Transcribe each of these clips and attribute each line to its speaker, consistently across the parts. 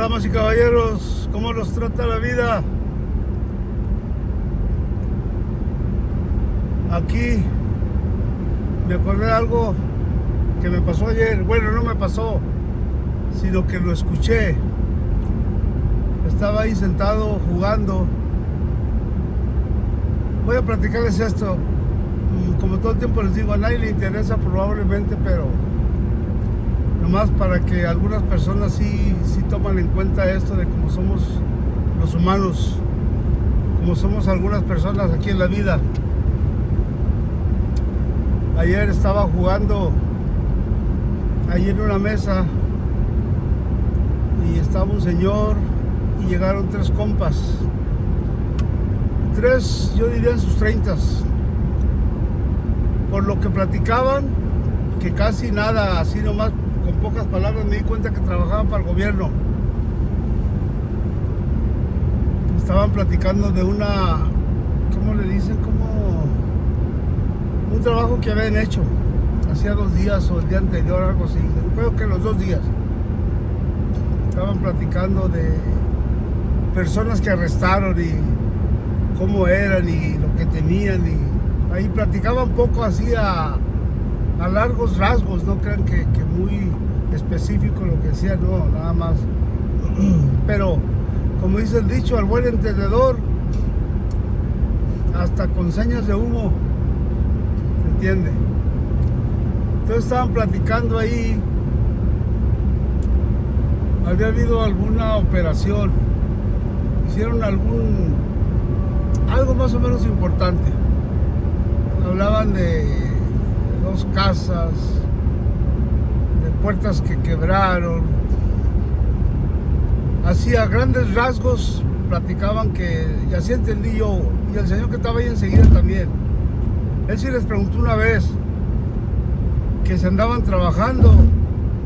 Speaker 1: damas y caballeros, ¿cómo los trata la vida? Aquí me acordé de algo que me pasó ayer. Bueno, no me pasó, sino que lo escuché. Estaba ahí sentado jugando. Voy a platicarles esto. Como todo el tiempo les digo, a nadie le interesa probablemente, pero nomás para que algunas personas sí toman en cuenta esto de cómo somos los humanos, como somos algunas personas aquí en la vida. Ayer estaba jugando ahí en una mesa y estaba un señor y llegaron tres compas. Tres, yo diría en sus 30s. Por lo que platicaban, que casi nada, así nomás con pocas palabras me di cuenta que trabajaban para el gobierno. Estaban platicando de una, ¿cómo le dicen? Como un trabajo que habían hecho hacía 2 días o el día anterior, algo así. Creo que los 2 días. Estaban platicando de personas que arrestaron y cómo eran y lo que tenían, y ahí platicaban un poco así a largos rasgos, no crean que muy específico lo que decía, no, nada más. Pero como dice el dicho, al buen entendedor, hasta con señas de humo, ¿entiende? Entonces estaban platicando ahí, había habido alguna operación, hicieron algo más o menos importante. Hablaban de 2 casas, de puertas que quebraron. Así a grandes rasgos platicaban que, y así entendí yo, y el señor que estaba ahí enseguida también. Él sí les preguntó una vez que se andaban trabajando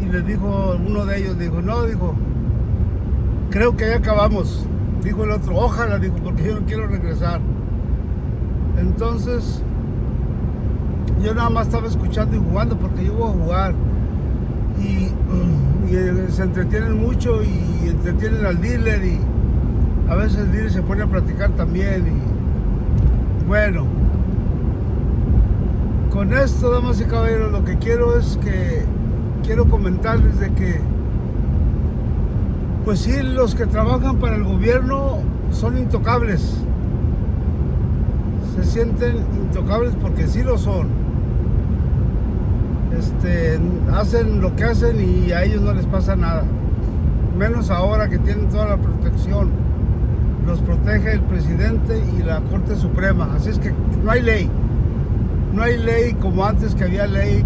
Speaker 1: y les dijo, uno de ellos dijo, no, dijo, creo que ya acabamos. Dijo el otro, ojalá, dijo, porque yo no quiero regresar. Entonces, yo nada más estaba escuchando y jugando, porque yo voy a jugar. Y se entretienen mucho y entretienen al dealer, y a veces el dealer se pone a platicar también. Y bueno, con esto, damas y caballeros, lo que quiero es que quiero comentarles de que, pues sí, los que trabajan para el gobierno son intocables. Se sienten intocables porque sí lo son. Hacen lo que hacen y a ellos no les pasa nada. Menos ahora que tienen toda la protección. Los protege el presidente y la Corte Suprema. Así es que no hay ley. No hay ley como antes, que había ley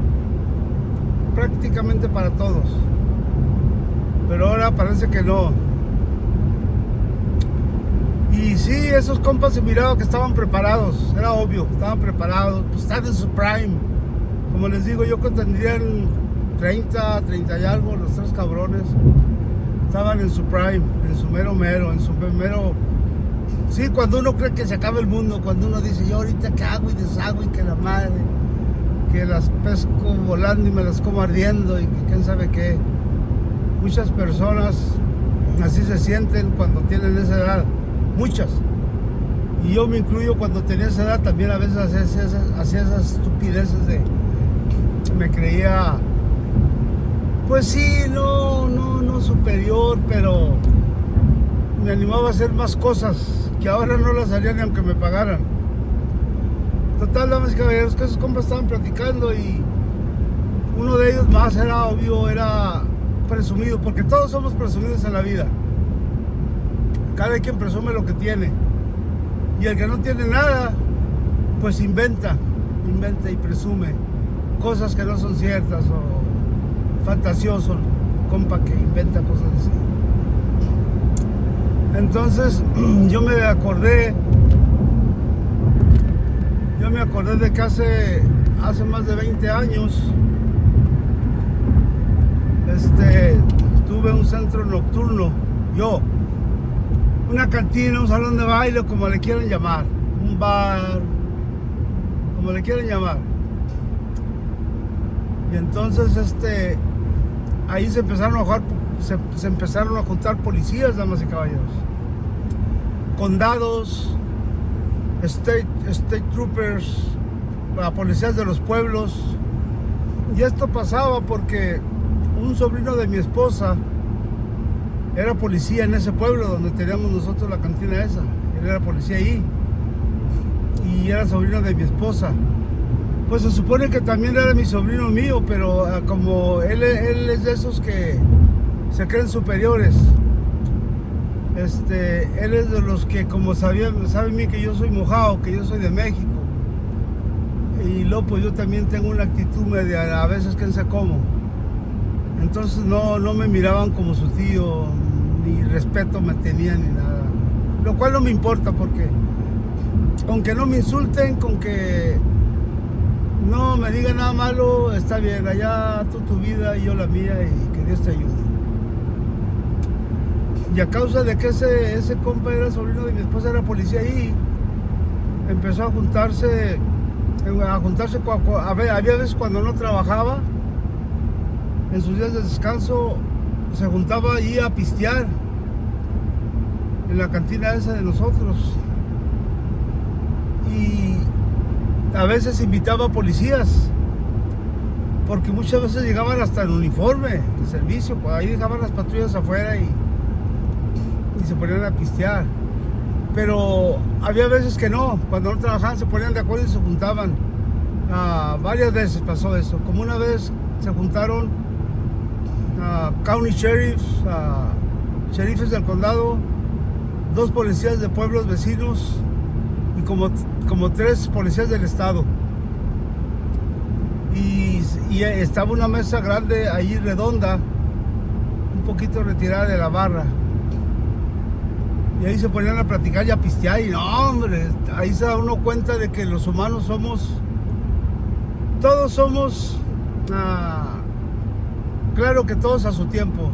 Speaker 1: prácticamente para todos. Pero ahora parece que no. Y sí, esos compas se miraban que estaban preparados. Era obvio, estaban preparados. Pues están en su prime. Como les digo, yo que tendrían 30 y algo, los tres cabrones estaban en su prime, en su mero, en su mero. Sí, cuando uno cree que se acaba el mundo, cuando uno dice, yo ahorita que hago y deshago y que la madre, que las pesco volando y me las como ardiendo y que quién sabe qué. Muchas personas así se sienten cuando tienen esa edad, muchas. Y yo me incluyo, cuando tenía esa edad también a veces hacía esas estupideces de, me creía, pues sí, no superior, pero me animaba a hacer más cosas que ahora no las haría ni aunque me pagaran. Total, damas y caballeros, que esos compas estaban platicando y uno de ellos más era obvio, era presumido, porque todos somos presumidos en la vida. Cada quien presume lo que tiene. Y el que no tiene nada, pues inventa y presume cosas que no son ciertas, o fantasioso, compa que inventa cosas así. Entonces yo me acordé de que hace más de 20 años tuve un centro nocturno, una cantina, un salón de baile, como le quieran llamar, un bar, como le quieran llamar. Y entonces ahí se empezaron a jugar se empezaron a juntar policías, damas y caballeros. Condados, state troopers, policías de los pueblos. Y esto pasaba porque un sobrino de mi esposa era policía en ese pueblo donde teníamos nosotros la cantina esa. Él era policía ahí y era sobrino de mi esposa. Pues se supone que también era mi sobrino mío, pero como él es de esos que se creen superiores. Él es de los que, como sabe mí que yo soy mojado, que yo soy de México. Y luego pues yo también tengo una actitud media, a veces que no sé cómo. Entonces no me miraban como su tío, ni respeto me tenían ni nada. Lo cual no me importa porque, aunque no me insulten, con que no me digan nada malo, está bien. Allá tú tu vida y yo la mía, y que Dios te ayude. Y a causa de que ese compa era sobrino de mi esposa, era policía ahí, empezó a juntarse, había veces cuando no trabajaba, en sus días de descanso, se juntaba ahí a pistear, en la cantina esa de nosotros. Y a veces invitaba a policías, porque muchas veces llegaban hasta en uniforme de servicio, pues ahí dejaban las patrullas afuera y se ponían a pistear. Pero había veces que no, cuando no trabajaban se ponían de acuerdo y se juntaban. Varias veces pasó eso. Como una vez se juntaron county sheriffs, sheriffes del condado, 2 policías de pueblos vecinos y como 3 policías del estado. Y estaba una mesa grande ahí redonda, un poquito retirada de la barra. Y ahí se ponían a platicar y a pistear. Y no, hombre, ahí se da uno cuenta de que los humanos todos somos, claro que todos a su tiempo,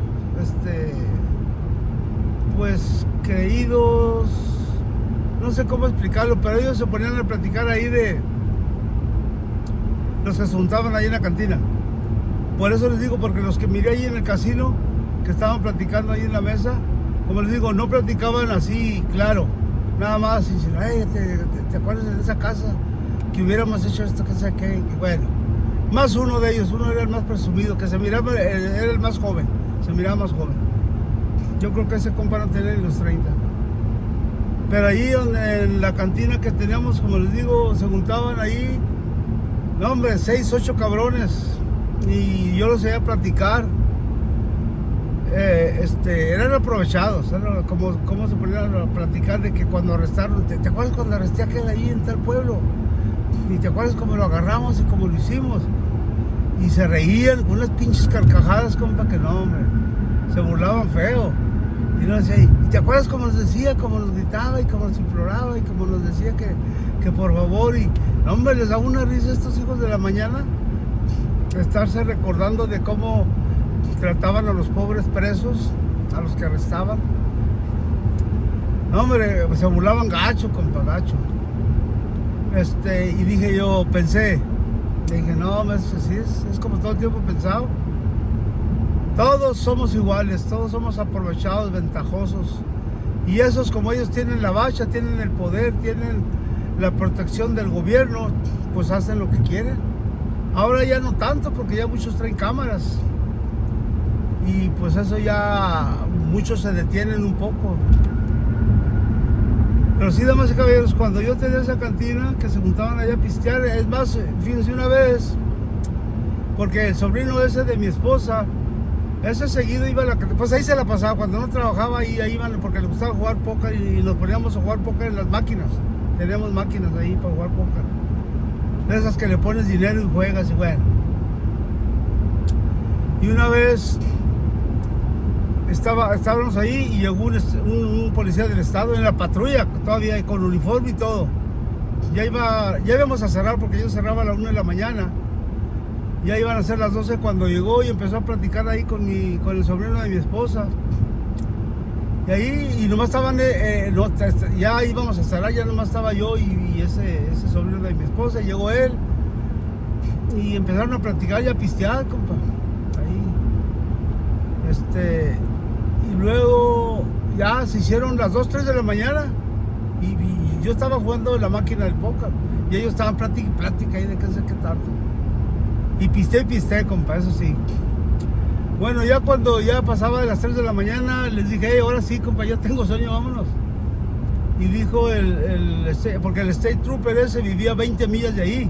Speaker 1: pues creídos, no sé cómo explicarlo, pero ellos se ponían a platicar ahí de los que se juntaban ahí en la cantina. Por eso les digo, porque los que miré ahí en el casino, que estaban platicando ahí en la mesa, como les digo, no platicaban así, claro, nada más, y dicen, hey, ¿te acuerdas de esa casa? Que hubiéramos hecho esto, que sé qué. Y bueno, más uno de ellos, uno era el más presumido, que se miraba, era el más joven, se miraba más joven. Yo creo que ese compa no tenía ni los 30. Pero ahí en la cantina que teníamos, como les digo, se juntaban ahí, no hombre, 6, 8 cabrones, y yo los veía platicar. Eran aprovechados, como se ponían a platicar de que cuando arrestaron, ¿te acuerdas cuando arresté a aquel ahí en tal pueblo? Y te acuerdas cómo lo agarramos y cómo lo hicimos. Y se reían con unas pinches carcajadas, compa, que no, hombre, se burlaban feo. Y no decía, ¿y te acuerdas cómo nos decía, cómo nos gritaba y cómo nos imploraba y cómo nos decía que por favor? Y no, hombre, les daba una risa a estos hijos de la mañana estarse recordando de cómo trataban a los pobres presos, a los que arrestaban. No, hombre, se burlaban gacho, compa, gacho. Y dije yo, dije, no, así es como todo el tiempo he pensado. Todos somos iguales, todos somos aprovechados, ventajosos. Y esos, como ellos tienen la bacha, tienen el poder, tienen la protección del gobierno, pues hacen lo que quieren. Ahora ya no tanto, porque ya muchos traen cámaras. Y pues eso ya muchos se detienen un poco. Pero sí, damas y caballeros, cuando yo tenía esa cantina que se juntaban allá a pistear, es más, fíjense una vez, porque el sobrino ese de mi esposa, ese seguido iba a la cantina, pues ahí se la pasaba, cuando no trabajaba ahí iban porque le gustaba jugar póker y nos poníamos a jugar póker en las máquinas. Teníamos máquinas ahí para jugar póker. De esas que le pones dinero y juegas y bueno. Y una vez estábamos ahí y llegó un policía del estado en la patrulla, todavía con uniforme y todo. Ya íbamos a cerrar porque yo cerraba a la 1 de la mañana. Ya iban a ser las 12 cuando llegó y empezó a platicar ahí con el sobrino de mi esposa. Y ahí, y nomás estaban, ya íbamos a cerrar, ya nomás estaba yo y ese sobrino de mi esposa. Y llegó él y empezaron a platicar y a pistear, compa. Y luego ya se hicieron las 2, 3 de la mañana y yo estaba jugando en la máquina del póker y ellos estaban plática y plática ahí de qué sé qué tanto. Y pisté, compa, eso sí. Bueno, ya cuando ya pasaba de las 3 de la mañana, les dije, hey, ahora sí, compa, ya tengo sueño, vámonos. Y dijo porque el State Trooper ese vivía 20 millas de ahí.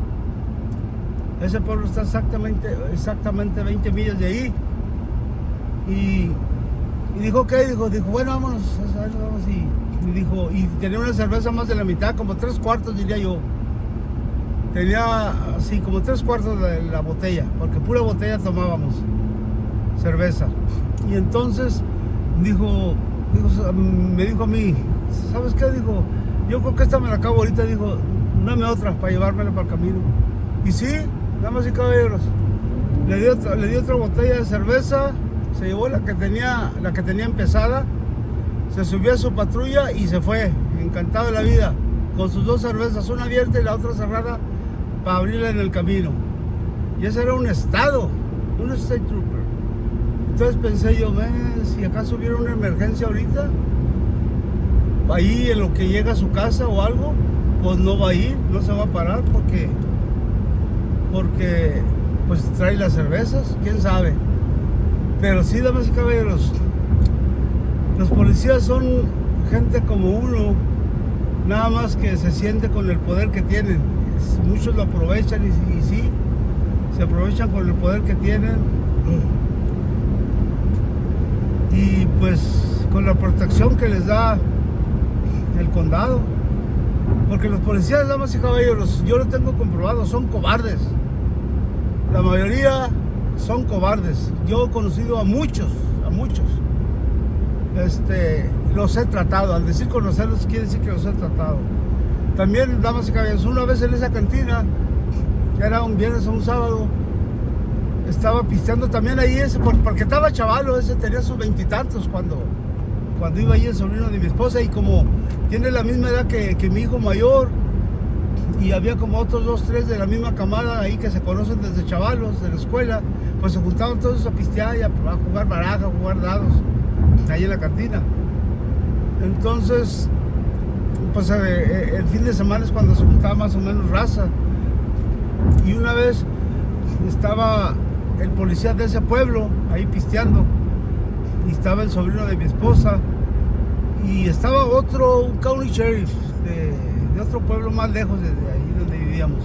Speaker 1: Ese pueblo está exactamente 20 millas de ahí. Y dijo, ¿qué? Dijo, bueno, vámonos. Y dijo, y tenía una cerveza más de la mitad, como 3/4 diría yo. Tenía así como 3/4 de la botella, porque pura botella tomábamos cerveza. Y entonces me dijo a mí, ¿sabes qué? Dijo, yo creo que esta me la acabo ahorita. Dijo, dame otra para llevármela para el camino. Y sí, damas y caballeros, le dio otra botella de cerveza, se llevó la que tenía empezada, se subió a su patrulla y se fue, encantado de la vida, con sus 2 cervezas, una abierta y la otra cerrada, para abrirla en el camino. Y ese era un State Trooper. Entonces pensé yo, si acaso hubiera una emergencia ahorita, ahí en lo que llega a su casa o algo, pues no va a ir, no se va a parar porque pues trae las cervezas, quién sabe. Pero sí, damas y caballeros, los policías son gente como uno, nada más que se siente con el poder que tienen. Muchos lo aprovechan y sí, se aprovechan con el poder que tienen. Y pues con la protección que les da el condado. Porque los policías, damas y caballeros, yo lo tengo comprobado, son cobardes. La mayoría son cobardes. Yo he conocido a muchos. Los he tratado. Al decir conocerlos quiere decir que los he tratado. También, damas y caballeros, una vez en esa cantina, que era un viernes o un sábado, estaba pisteando también ahí porque estaba chavalo, ese tenía sus 20 y tantos cuando iba ahí el sobrino de mi esposa, y como tiene la misma edad que mi hijo mayor, y había como otros 2, 3 de la misma camada ahí que se conocen desde chavalos de la escuela, pues se juntaban todos a pistear y a jugar baraja, a jugar dados ahí en la cantina. Entonces, pues el fin de semana es cuando se juntaba más o menos raza. Y una vez estaba el policía de ese pueblo ahí pisteando, y estaba el sobrino de mi esposa, y estaba un county sheriff de otro pueblo más lejos de ahí donde vivíamos,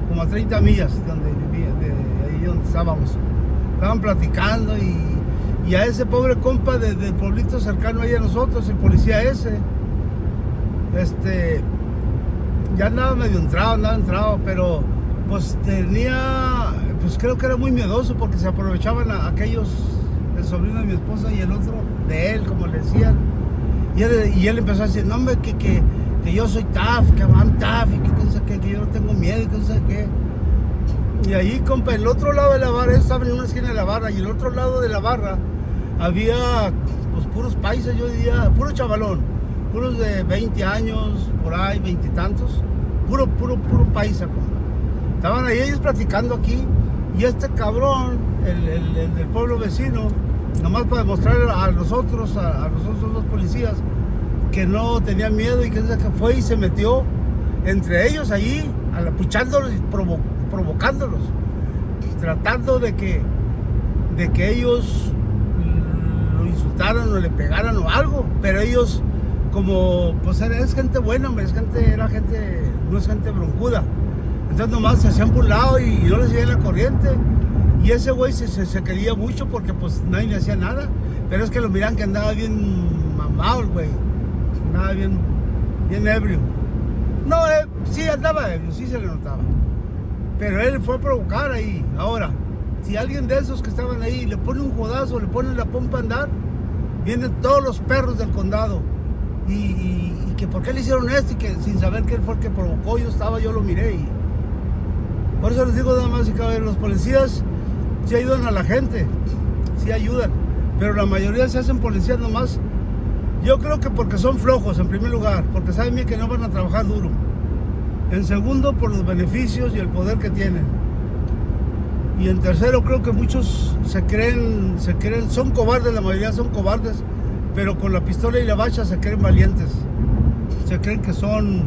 Speaker 1: como a 30 millas de ahí donde estábamos. Estaban platicando y a ese pobre compa del pueblito cercano ahí a nosotros, el policía ese, ya andaba medio entrado, pero pues creo que era muy miedoso, porque se aprovechaban aquellos, el sobrino de mi esposa y el otro de él, como le decían. Y él empezó a decir, no, hombre, que yo soy tough, que I'm tough, y que yo no tengo miedo, y que no sé qué. Y ahí, compa, el otro lado de la barra, ellos estaban en una esquina de la barra, y el otro lado de la barra había, pues, puros paisas, yo diría, puro chavalón, puros de 20 años, por ahí, 20 y tantos, puro paisa, compa. Estaban ahí ellos platicando aquí, y este cabrón, el del pueblo vecino, nomás para demostrar a nosotros los policías, que no tenía miedo, y que fue y se metió entre ellos allí, apuchándolos y provocándolos, tratando de que ellos lo insultaran o le pegaran o algo. Pero ellos, como pues es gente buena, hombre, no es gente broncuda. Entonces nomás se hacían por un lado y no les seguían la corriente. Y ese güey se quería mucho porque pues nadie le hacía nada. Pero es que lo miran que andaba bien mamado el güey. Andaba bien ebrio. No, sí andaba ebrio, sí se le notaba. Pero él fue a provocar ahí. Ahora, si alguien de esos que estaban ahí le pone un jodazo, le pone la pompa a andar, vienen todos los perros del condado. Y que por qué le hicieron esto, y que sin saber que él fue el que provocó, yo lo miré. Y por eso les digo, damas y caballeros, los policías sí ayudan a la gente, sí ayudan, pero la mayoría se hacen policías nomás. Yo creo que porque son flojos, en primer lugar, porque saben bien que no van a trabajar duro. En segundo, por los beneficios y el poder que tienen. Y en tercero, creo que muchos se creen, son cobardes, la mayoría son cobardes, pero con la pistola y la bacha se creen valientes. Se creen que son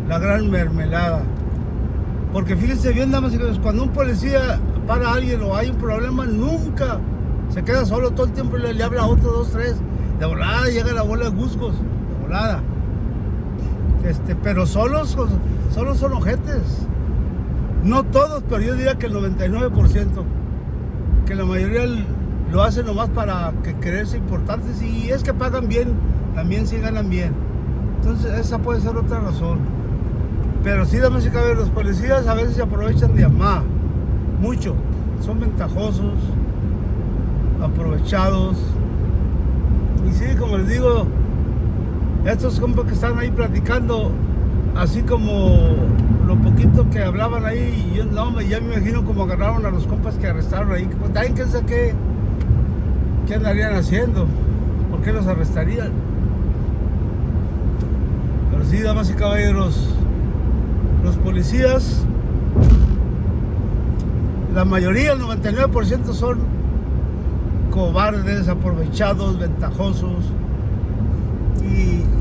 Speaker 1: la gran mermelada. Porque fíjense bien, damas y caballeros, cuando un policía para a alguien o hay un problema, nunca se queda solo, todo el tiempo le habla a otro, dos, tres. De volada llega la bola de gusgos, de volada. Pero solos son ojetes. No todos, pero yo diría que el 99%. Que la mayoría lo hacen nomás para creerse importantes. Y es que pagan bien, también sí ganan bien. Entonces esa puede ser otra razón. Pero sí, damas y caballeros, los policías a veces se aprovechan de amar mucho. Son ventajosos, aprovechados. Y sí, como les digo, estos compas que están ahí platicando, así como lo poquito que hablaban ahí, yo ya me imagino como agarraron a los compas que arrestaron ahí. Pues también quién sabe qué andarían haciendo, por qué los arrestarían. Pero sí, damas y caballeros, los policías, la mayoría, el 99% son cobardes, aprovechados, ventajosos,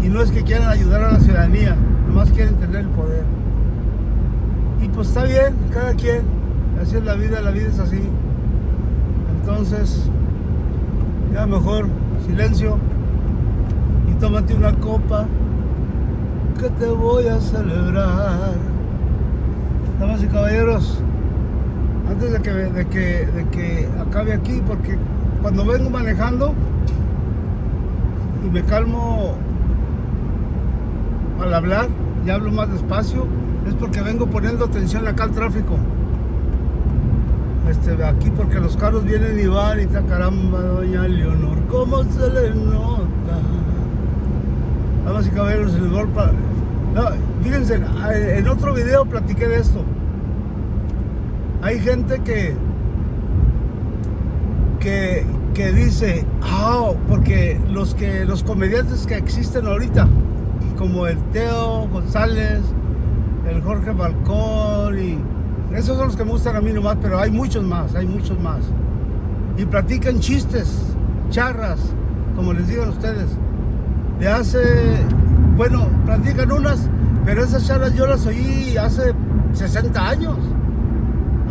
Speaker 1: y no es que quieran ayudar a la ciudadanía, nomás quieren tener el poder. Y pues está bien, cada quien, así es la vida es así. Entonces, ya mejor silencio y tómate una copa que te voy a celebrar. Damas y caballeros, antes de que acabe aquí, porque cuando vengo manejando y me calmo al hablar y hablo más despacio, es porque vengo poniendo atención acá al tráfico. Aquí porque los carros vienen y van y está, caramba, doña Leonor, ¿cómo se le nota? Damas y caballeros, el golpe. No, fíjense, en otro video platiqué de esto. Hay gente que dice, porque los comediantes que existen ahorita, como el Teo González, el Jorge Balcón, y esos son los que me gustan a mí nomás, pero hay muchos más. Y platican chistes, charras, como les digan ustedes. Platican unas, pero esas charlas yo las oí hace 60 años.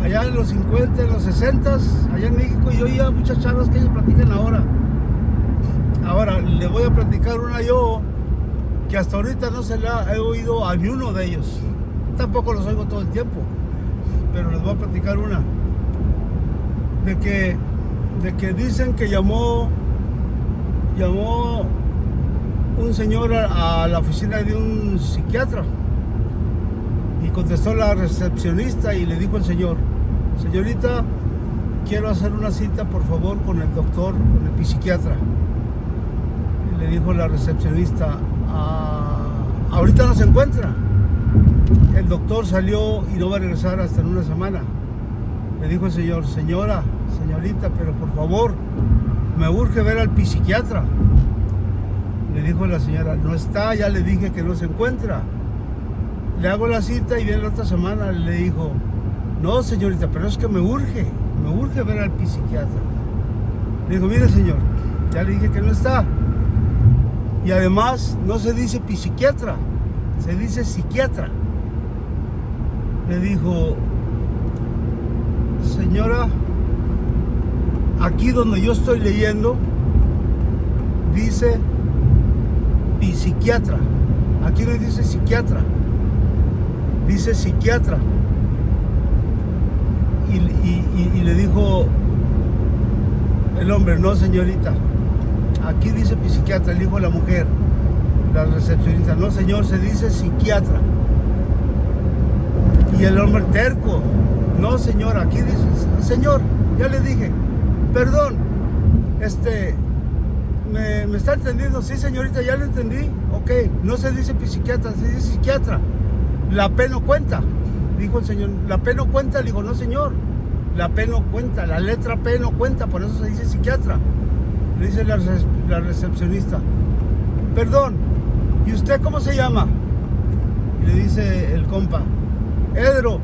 Speaker 1: Allá en los 50, en los 60, allá en México, yo oía muchas charlas que ellos platican ahora. Ahora, le voy a platicar una yo, que hasta ahorita no se la he oído a ni uno de ellos. Tampoco los oigo todo el tiempo, pero les voy a platicar una. De que dicen que llamó un señor a la oficina de un psiquiatra. Y contestó la recepcionista y le dijo al señor: señorita, quiero hacer una cita por favor con el doctor, con el psiquiatra. Y le dijo la recepcionista: ahorita no se encuentra, el doctor salió y no va a regresar hasta en una semana. Le dijo el señor: señorita, pero por favor, me urge ver al psiquiatra. Le dijo la señora: no está, ya le dije que no se encuentra. Le hago la cita y viene la otra semana. Le dijo: no, señorita, pero es que me urge ver al psiquiatra. Le dijo: mire, señor, ya le dije que no está. Y además no se dice psiquiatra, se dice psiquiatra. Le dijo: señora, aquí donde yo estoy leyendo dice psiquiatra. Aquí no dice psiquiatra, dice psiquiatra. Y le dijo el hombre: no, señorita, aquí dice psiquiatra. Le dijo la mujer, la recepcionista: no, señor, se dice psiquiatra. Y el hombre terco: no, señor, aquí dice. Señor, ya le dije, perdón, ¿me está entendiendo? Sí, señorita, ya lo entendí. Ok, no se dice psiquiatra, se dice psiquiatra. La P no cuenta, dijo el señor. La P no cuenta. Le dijo: no, señor, la P no cuenta, la letra P no cuenta, por eso se dice psiquiatra. Le dice la recepcionista: perdón, ¿y usted cómo se llama? Y le dice el compa: Edro.